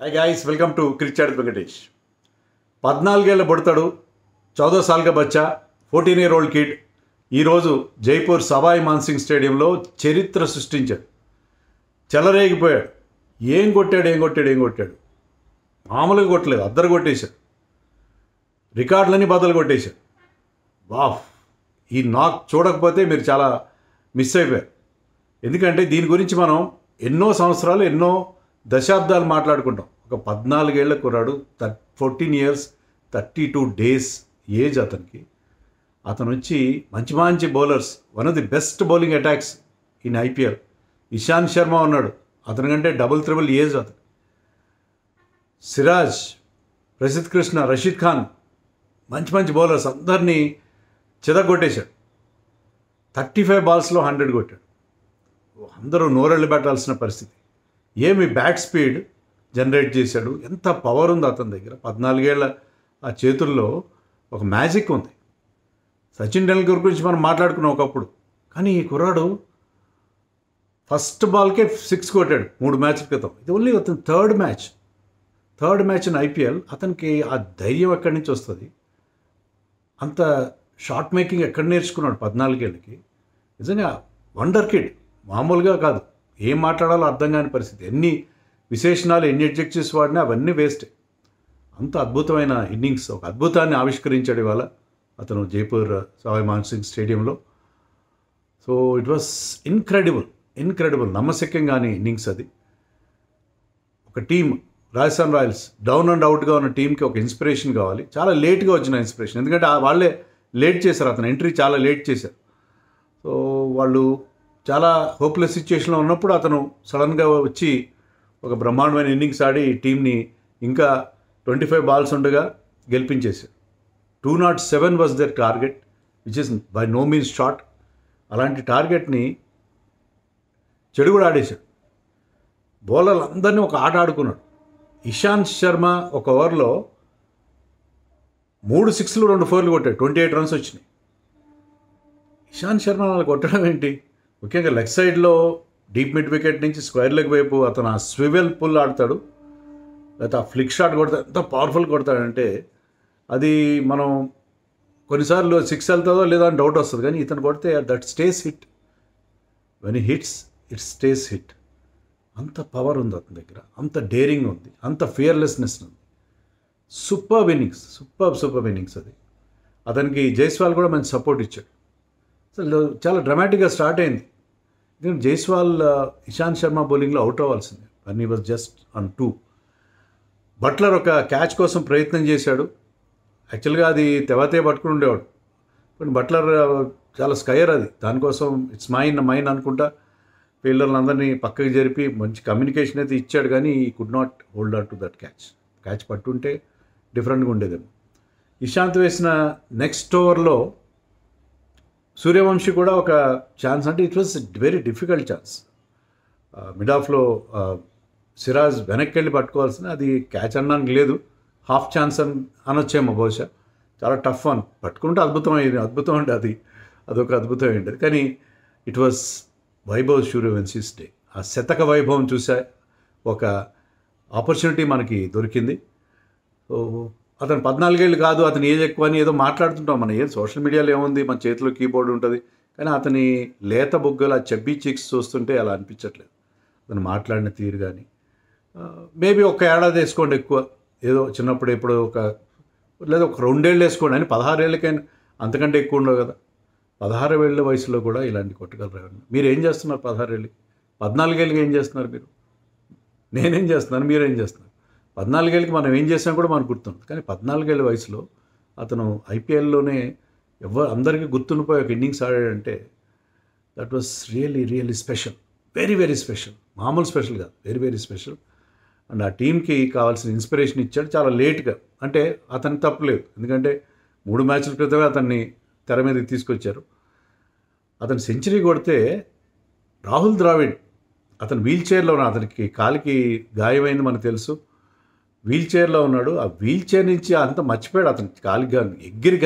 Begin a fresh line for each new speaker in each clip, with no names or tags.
Hi guys welcome to cricket Venkatesh 14 ఏళ్ల బుడతడు 14 साल का बच्चा 14 year old కిడ్ ఈరోజు జైపూర్ సవాయ్ మాన్సింగ్ స్టేడియంలో చరిత్ర సృష్టించాడు. చెలరేగిపోయాడు. ఏం కొట్టాడు మామూలుగా కొట్టలేదు, అద్దరు కొట్టేశాడు. రికార్డులన్నీ బదులు కొట్టేశాడు. వాఫ్, ఈ నాక్ చూడకపోతే మీరు చాలా మిస్ అయిపోయారు. ఎందుకంటే దీని గురించి మనం ఎన్నో సంవత్సరాలు ఎన్నో దశాబ్దాలు మాట్లాడుకుంటాం. ఒక 14 ఏళ్ల కుర్రాడు, 14 years 32 days ఏజ్ అతనికి. అతను వచ్చి మంచి మంచి bowlers, one of the best bowling attacks in IPL. Ishant Sharma ఉన్నాడు, అతని కంటే డబుల్ త్రిబుల్ ఏజ్ అతను. సిరాజ్, ప్రసిద్ధ్ కృష్ణ, రషీద్ ఖాన్, మంచి మంచి బౌలర్స్ అందరినీ చెదగొట్టేశాడు. 35 balls 100 కొట్టాడు. అందరూ నోరెళ్ళు పెట్టాల్సిన పరిస్థితి. ఏమి బ్యాట్ స్పీడ్ జనరేట్ చేశాడు, ఎంత పవర్ ఉంది అతని దగ్గర. 14 ఏళ్ల ఆ చేతుల్లో ఒక మ్యాజిక్ ఉంది. సచిన్ టెండూల్కర్ గురించి మనం మాట్లాడుకున్నాం ఒకప్పుడు, కానీ ఈ కుర్రాడు ఫస్ట్ బాల్కే 6 కొట్టాడు 3 మ్యాచ్ల క్రితం. ఇది ఓన్లీ అతను థర్డ్ మ్యాచ్ ఇన్ ఐపీఎల్. అతనికి ఆ ధైర్యం ఎక్కడి నుంచి వస్తుంది, అంత షాట్ మేకింగ్ ఎక్కడ నేర్చుకున్నాడు 14 ఏళ్ళకి. నిజంగా వండర్ కిడ్, మామూలుగా కాదు. ఏం మాట్లాడాలో అర్థం కాని పరిస్థితి. ఎన్ని విశేషణాలు, ఎన్ని అడ్జెక్టివ్స్ వాడినా అవన్నీ వేస్ట్. అంత అద్భుతమైన ఇన్నింగ్స్, ఒక అద్భుతాన్ని ఆవిష్కరించాడు ఇవాళ అతను జైపూర్ సవాయ్ మాన్సింగ్ స్టేడియంలో. సో ఇట్ వాస్ ఇన్క్రెడిబుల్, నమ్మశక్యం కాని ఇన్నింగ్స్ అది. ఒక team, Rajasthan Royals down and అవుట్గా ఉన్న టీంకి ఒక ఇన్స్పిరేషన్ కావాలి. చాలా లేట్గా వచ్చిన ఇన్స్పిరేషన్, ఎందుకంటే వాళ్ళే లేట్ చేశారు, అతను ఎంట్రీ చాలా లేట్ చేశారు. సో వాళ్ళు చాలా హోప్లెస్ సిచ్యుయేషన్లో ఉన్నప్పుడు అతను సడన్గా వచ్చి ఒక బ్రహ్మాండమైన ఇన్నింగ్స్ ఆడి టీంని ఇంకా 25 balls ఉండగా గెలిపించేశారు. 207 was their target, which is by no means short. అలాంటి టార్గెట్ని చెడు కూడా ఆడేశాడు. బౌలర్లు అందరినీ ఒక ఆట ఆడుకున్నాడు. ఇషాంత్ శర్మ ఒక ఓవర్లో 3 6లు 2 4లు కొట్టాడు. 28 runs వచ్చినాయి. ఇషాంత్ శర్మ వాళ్ళు కొట్టడం ఏంటి, ముఖ్యంగా లెగ్ సైడ్లో డీప్ మిడ్ వికెట్ నుంచి స్క్వేర్ లెగ్ వైపు అతను ఆ స్వివెల్ పుల్ ఆడతాడు, లేకపోతే ఆ ఫ్లిక్ షాట్ కొడతాడు. ఎంత పవర్ఫుల్ కొడతాడంటే అది మనం కొన్నిసార్లు 6 వెళ్తుందో లేదా అని డౌట్ వస్తుంది, కానీ ఇతను కొడితే that stays hit. When he hits it stays hit. అంత పవర్ ఉంది అతని దగ్గర, అంత డేరింగ్ ఉంది, అంత ఫియర్లెస్నెస్ ఉంది. సూపర్ ఇన్నింగ్స్ అది. అతనికి జైస్వాల్ కూడా మంచి సపోర్ట్ ఇచ్చాడు. అసలు చాలా డ్రామాటిక్గా స్టార్ట్ అయింది. ఎందుకంటే జైస్వాల్ ఇషాంత్ శర్మ బౌలింగ్లో అవుట్ అవ్వాల్సిందే. When he was just on 2. Buttler ఒక క్యాచ్ కోసం ప్రయత్నం చేశాడు. యాక్చువల్గా అది తెవతే పట్టుకుని ఉండేవాడు, కానీ బట్లర్ చాలా స్కయర్ అది. దానికోసం ఇట్స్ మైన్ అనుకుంటా ఫీల్డర్లు అందరినీ పక్కకి జరిపి మంచి కమ్యూనికేషన్ అయితే ఇచ్చాడు, కానీ ఈ could not hold on to that catch పట్టుంటే డిఫరెంట్గా ఉండేదేమో. ఇషాంత్ వేసిన నెక్స్ట్ ఓవర్లో సూర్యవంశీ కూడా ఒక ఛాన్స్, అంటే it was very difficult chance. Mid ఆఫ్లో సిరాజ్ వెనక్కి వెళ్ళి పట్టుకోవాల్సిన, అది క్యాచ్ అనడానికి లేదు, హాఫ్ ఛాన్స్ అనొచ్చేమో బహుశా. చాలా టఫ్ అని పట్టుకుంటే అద్భుతం అంటే అదొక అద్భుతం ఏంటది. కానీ ఇట్ వాజ్ వైభవ్ సూర్యవంశీస్ డే. ఆ శతక వైభవం చూసా, ఒక ఆపర్చునిటీ మనకి దొరికింది. సో అతను 14 ఏళ్ళు కాదు, అతని ఏజ్ ఎక్కువ అని ఏదో మాట్లాడుతుంటాం మనం. ఏం సోషల్ మీడియాలో ఏముంది, మన చేతిలో కీబోర్డ్ ఉంటుంది, కానీ అతని లేత బుగ్గలు, ఆ చెబ్బీ చిక్స్ చూస్తుంటే అలా అనిపించట్లేదు. అతను మాట్లాడిన తీరు కానీ మేబీ ఒక ఏడాది వేసుకోండి ఎక్కువ, ఏదో చిన్నప్పుడు ఎప్పుడు లేదా ఒక 2 ఏళ్ళు వేసుకోండి అని. 16 ఏళ్ళకైనా అంతకంటే ఎక్కువ ఉండవు కదా. 16 ఏళ్ళ వయసులో కూడా ఇలాంటి కొట్టగలరు. మీరు ఏం చేస్తున్నారు 16 ఏళ్ళకి? 14 ఏళ్ళకి ఏం చేస్తున్నారు మీరు? నేనేం చేస్తున్నాను, మీరేం చేస్తున్నారు? 14 ఏళ్ళకి మనం ఏం చేసినా కూడా మనకు గుర్తుంది, కానీ 14 ఏళ్ళ వయసులో అతను ఐపీఎల్లోనే అందరికీ గుర్తుండిపోయి ఒక ఇన్నింగ్స్ ఆడాడంటే that was really special. Very special. మామూలు స్పెషల్ కాదు, వెరీ స్పెషల్. అండ్ ఆ టీంకి కావాల్సిన ఇన్స్పిరేషన్ ఇచ్చాడు చాలా లేట్గా. అంటే అతనికి తప్పులేదు, ఎందుకంటే 3 మ్యాచ్ల క్రితమే అతన్ని తెర మీదకి తీసుకొచ్చారు. అతను సెంచరీ కొడితే రాహుల్ ద్రావిడ్ అతను వీల్ చైర్లో ఉన్నాడు, అతనికి కాలికి గాయమైంది మనకు తెలుసు, వీల్ చైర్లో ఉన్నాడు. ఆ వీల్ చైర్ నుంచి అంత మర్చిపోయాడు, అతను కాలికి ఎగిరి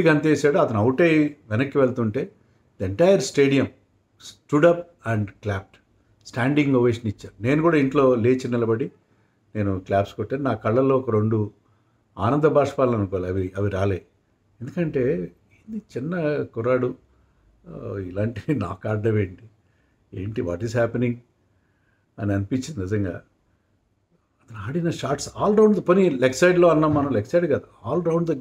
గంతేసాడు. అతను అవుట్ అయ్యి వెనక్కి వెళ్తుంటే the entire stadium stood up and clapped. Standing ovation ఇచ్చారు. నేను కూడా ఇంట్లో లేచి నిలబడి నేను క్లాప్స్ కొట్టాను. నా కళ్ళల్లో ఒక 2 ఆనంద బాష్పాలు అనుకోవాలి, అవి రాలే. ఎందుకంటే ఇది చిన్న కుర్రాడు ఇలాంటివి నాకు ఆడడం ఏంటి వాట్ ఈస్ హ్యాపెనింగ్ అని అనిపించింది నిజంగా. అతను ఆడిన షాట్స్ ఆల్ రౌండ్ ద పని లెగ్ సైడ్లో అన్నాం మనం, లెగ్ సైడ్ కాదు, ఆల్ రౌండ్ ద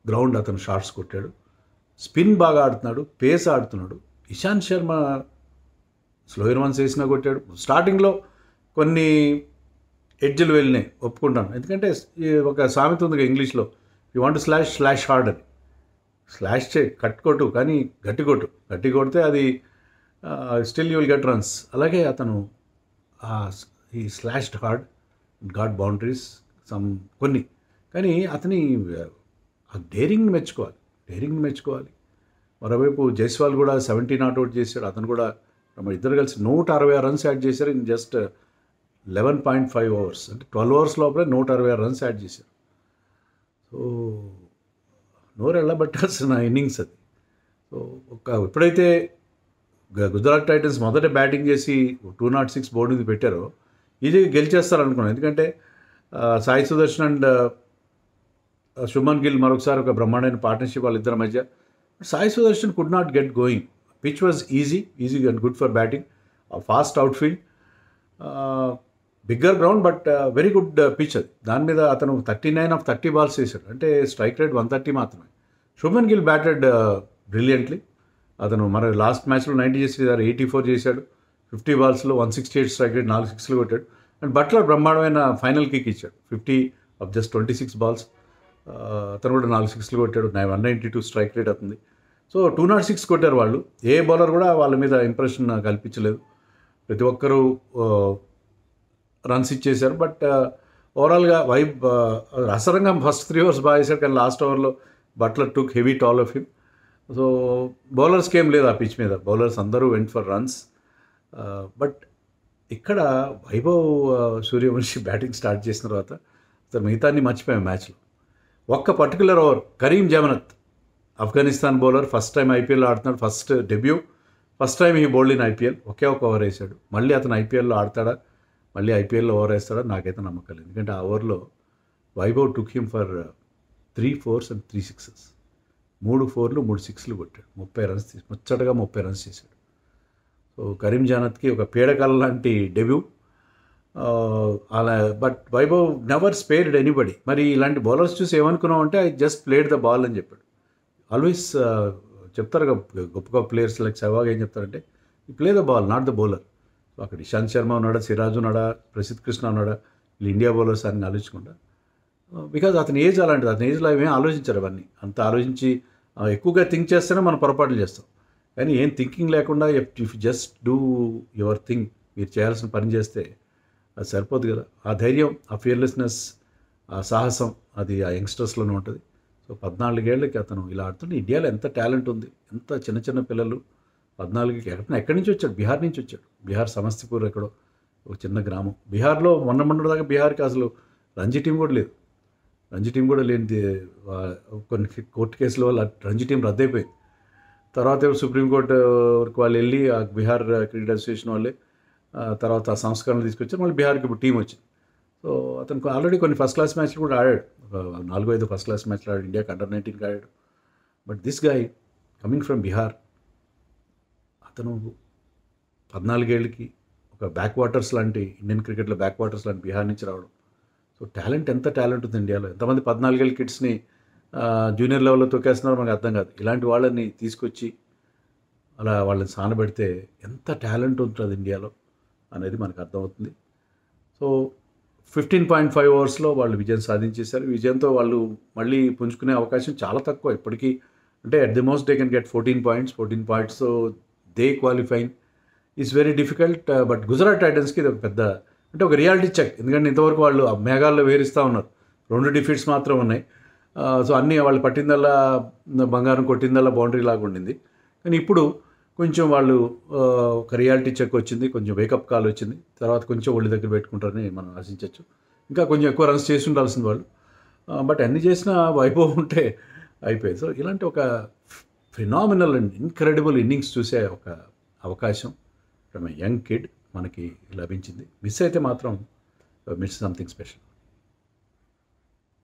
గ్రౌండ్ అతను షాట్స్ కొట్టాడు. స్పిన్ బాగా ఆడుతున్నాడు, పేస్ ఆడుతున్నాడు. ఇషాంత్ శర్మ స్లోయర్ వన్స్ వేసినా కొట్టాడు. స్టార్టింగ్లో కొన్ని ఎడ్జ్లు వెళ్ళినాయి, ఒప్పుకుంటాను. ఎందుకంటే ఒక సామెత ఉంది ఇంగ్లీష్లో, యూ వాంట్ స్లాష్ హార్డ్ అని. స్లాష్ కట్ కొట్టు కానీ గట్టి కొడితే అది still you will get runs. అలాగే అతను ఈ స్లాష్డ్ హార్డ్, గాడ్ బౌండరీస్ కొన్ని. కానీ అతని ఆ డేరింగ్ని మెచ్చుకోవాలి. మరోవైపు జైస్వాల్ కూడా 70 నాట్అవుట్ చేశాడు. అతను కూడా ఇద్దరు కలిసి 166 రన్స్ యాడ్ చేశారు ఇన్ జస్ట్ 11.5 ఓవర్స్. అంటే 12 ఓవర్స్ లోపలే 166 రన్స్ యాడ్ చేశారు. సో నోరు వెళ్ళబట్టాల్సిన ఇన్నింగ్స్ అది. సో ఎప్పుడైతే గుజరాత్ టైటన్స్ మొదట బ్యాటింగ్ చేసి 206 బోర్డు మీద పెట్టారో ఇది గెలిచేస్తారనుకున్నాను. ఎందుకంటే సాయి సుదర్శన్ అండ్ శుభ్మన్ గిల్ మరొకసారి ఒక బ్రహ్మాండమైన పార్ట్నర్షిప్ వాళ్ళిద్దరి మధ్య. Sai Sudarshan could not get going. Pitch was easy and good for batting. Fast outfield, bigger ground, but very good pitch అది. దాని మీద అతను 39 of 30 బాల్స్ వేశాడు. అంటే స్ట్రైక్ రేట్ 130 మాత్రమే. Shubman Gill batted brilliantly. అతను మన లాస్ట్ మ్యాచ్లో 90 చేసేసారు, 84 చేశాడు. 50 బాల్స్లో 168 స్ట్రైక్ రేట్, 4 సిక్స్లు కొట్టాడు. అండ్ బట్లర్ బ్రహ్మాండమైన ఫైనల్ కిక్ ఇచ్చాడు, 50 of just 26 బాల్స్. అతను కూడా 4 సిక్స్లు కొట్టాడు. 192 స్ట్రైక్ రేట్ అవుతుంది. సో 206 కొట్టారు వాళ్ళు. ఏ బౌలర్ కూడా వాళ్ళ మీద ఇంప్రెషన్ కల్పించలేదు. ప్రతి ఒక్కరూ రన్స్ ఇచ్చేశారు. బట్ ఓవరాల్గా రసరంగం ఫస్ట్ 3 overs బాగా వేశాడు. కానీ లాస్ట్ ఓవర్లో Buttler took heavy toll off him. So బౌలర్స్కి ఏం లేదు ఆ పిచ్ మీద. బౌలర్స్ అందరూ వెంట్ ఫర్ రన్స్. బట్ ఇక్కడ వైభవ్ సూర్యవంశీ బ్యాటింగ్ స్టార్ట్ చేసిన తర్వాత అసలు మిగతాన్ని మర్చిపోయాం మ్యాచ్లో. ఒక్క particular over Karim Janat, Afghanistan bowler, first time ఐపీఎల్లో ఆడుతున్నాడు, ఫస్ట్ డెబ్యూ, ఫస్ట్ టైం ఈ బౌల్డ్ ఇన్ ఐపీఎల్. ఒకే ఒక ఓవర్ వేశాడు. మళ్ళీ అతను ఐపీఎల్లో ఆడతాడా, మళ్ళీ ఐపీఎల్లో ఓవర్ వేస్తాడా నాకైతే నమ్మకం లేదు. ఎందుకంటే ఆ ఓవర్లో వైభవ్ టుక్ him for 3 4s and 3 6s. 3 4లు 3 6లు కొట్టాడు. 30 రన్స్ ముచ్చటగా 30 రన్స్ చేశాడు. సో కరీం జమనత్కి ఒక పీడకల లాంటి డెబ్యూ. అలా but Vaibhav never spared anybody. మరి ఇలాంటి బౌలర్స్ చూసి ఏమనుకున్నాం అంటే I just played the ball అని చెప్పాడు. ఆల్వేస్ చెప్తారు గొప్ప ప్లేయర్స్ లైక్ సెహ్వాగ్ ఏం చెప్తారంటే ఈ play the ball, not the bowler. So అక్కడ ఇషాంత్ శర్మ ఉన్నాడా, సిరాజ్ ఉన్నాడా, ప్రసిద్ధ్ కృష్ణ ఉన్నాడా, వీళ్ళు ఇండియా బౌలర్స్ అని ఆలోచించకుండా, బికాజ్ అతని ఏజ్ అలాంటిది. అతని ఏజ్లో ఏమేమి ఆలోచించారు అవన్నీ. అంత ఆలోచించి ఎక్కువగా థింక్ చేస్తేనే మనం పొరపాట్లు చేస్తాం. కానీ ఏం థింకింగ్ లేకుండా if just do your thing, మీరు చేయాల్సిన పని చేస్తే అది సరిపోదు కదా. ఆ ధైర్యం, ఆ ఫియర్లెస్నెస్, ఆ సాహసం అది ఆ యంగ్స్టర్స్లోనే ఉంటుంది. సో 14 ఏళ్ళకి అతను ఇలా ఆడుతుంటే ఇండియాలో ఎంత టాలెంట్ ఉంది. ఎంత చిన్న చిన్న పిల్లలు 14కి ఎక్కడి నుంచి వచ్చాడు, బీహార్ నుంచి వచ్చాడు. బీహార్ సమస్తిపూర్ ఎక్కడో ఒక చిన్న గ్రామం. బీహార్లో మొన్న దాకా బీహార్కి అసలు రంజీ టీం కూడా లేదు. రంజీ టీం కూడా లేనిది కొన్ని కోర్టు కేసుల వల్ల రంజీ టీం రద్దయిపోయింది. తర్వాత సుప్రీంకోర్టు వరకు వాళ్ళు వెళ్ళి ఆ బీహార్ క్రికెట్ అసోసియేషన్ వాళ్ళే తర్వాత ఆ సంస్కరణలు తీసుకొచ్చారు. మళ్ళీ బీహార్కి ఇప్పుడు టీం వచ్చింది. సో అతను ఆల్రెడీ కొన్ని ఫస్ట్ క్లాస్ మ్యాచ్లు కూడా ఆడాడు. 4-5 ఫస్ట్ క్లాస్ మ్యాచ్లు ఆడాడు. ఇండియాకి అండర్-19 ఆడాడు. But this guy coming from Bihar, అతను 14 ఏళ్ళకి ఒక బ్యాక్ వాటర్స్ లాంటి, ఇండియన్ క్రికెట్లో బ్యాక్ వాటర్స్ లాంటి బీహార్ నుంచి రావడం. సో ఎంత టాలెంట్ ఉంది ఇండియాలో. ఎంతమంది 14 ఏళ్ళ కిడ్స్ని జూనియర్ లెవెల్లో తొక్కేస్తున్నారో మనకు అర్థం కాదు. ఇలాంటి వాళ్ళని తీసుకొచ్చి అలా వాళ్ళని సానబెడితే ఎంత టాలెంట్ ఉంటుంది ఇండియాలో అనేది మనకు అర్థమవుతుంది. సో 15.5 ఓవర్స్లో వాళ్ళు విజయం సాధించేశారు. విజయంతో వాళ్ళు మళ్ళీ పుంజుకునే అవకాశం చాలా తక్కువ ఇప్పటికీ. అంటే at the most they can get 14 points. So they qualifying is very difficult. But Gujarat టైటన్స్కి ఇది ఒక పెద్ద, అంటే ఒక రియాలిటీ చెక్. ఎందుకంటే ఇంతవరకు వాళ్ళు మేఘాల్లో వేరిస్తూ ఉన్నారు. 2 డిఫీట్స్ మాత్రం ఉన్నాయి. సో అన్నీ వాళ్ళు పట్టిందల్లా బంగారం, కొట్టిందల్లా బౌండరీ లాగా ఉండింది. కానీ ఇప్పుడు కొంచెం వాళ్ళు ఒక రియాలిటీ చెక్ వచ్చింది, కొంచెం వేకప్ కాల్ వచ్చింది. తర్వాత కొంచెం ఒళ్ళు దగ్గర పెట్టుకుంటారని మనం ఆశించవచ్చు. ఇంకా కొంచెం ఎక్కువ రన్స్ చేసి ఉండాల్సింది వాళ్ళు. బట్ అన్ని చేసిన వైభవ్ ఉంటే అయిపోయింది. సో ఇలాంటి ఒక ఫినామినల్ అండ్ ఇన్క్రెడిబుల్ ఇన్నింగ్స్ చూసే ఒక అవకాశం ఫ్రమ్ ఎ యంగ్ కిడ్ మనకి లభించింది. మిస్ అయితే మాత్రం మిస్ సంథింగ్ స్పెషల్.